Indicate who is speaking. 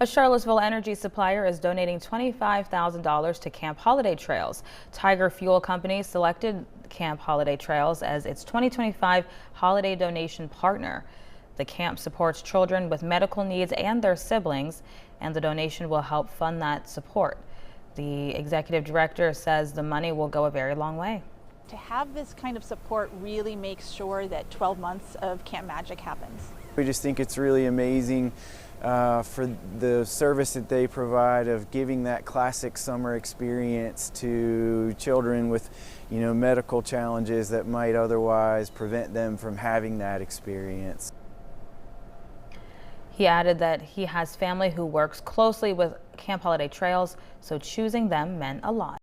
Speaker 1: A Charlottesville energy supplier is donating $25,000 to Camp Holiday Trails. Tiger Fuel Company selected Camp Holiday Trails as its 2025 holiday donation partner. The camp supports children with medical needs and their siblings, and the donation will help fund that support. The executive director says the money will go a very long way.
Speaker 2: To have this kind of support really makes sure that 12 months of Camp Magic happens.
Speaker 3: We just think it's really amazing for the service that they provide of giving that classic summer experience to children with, medical challenges that might otherwise prevent them from having that experience.
Speaker 1: He added that he has family who works closely with Camp Holiday Trails, so choosing them meant a lot.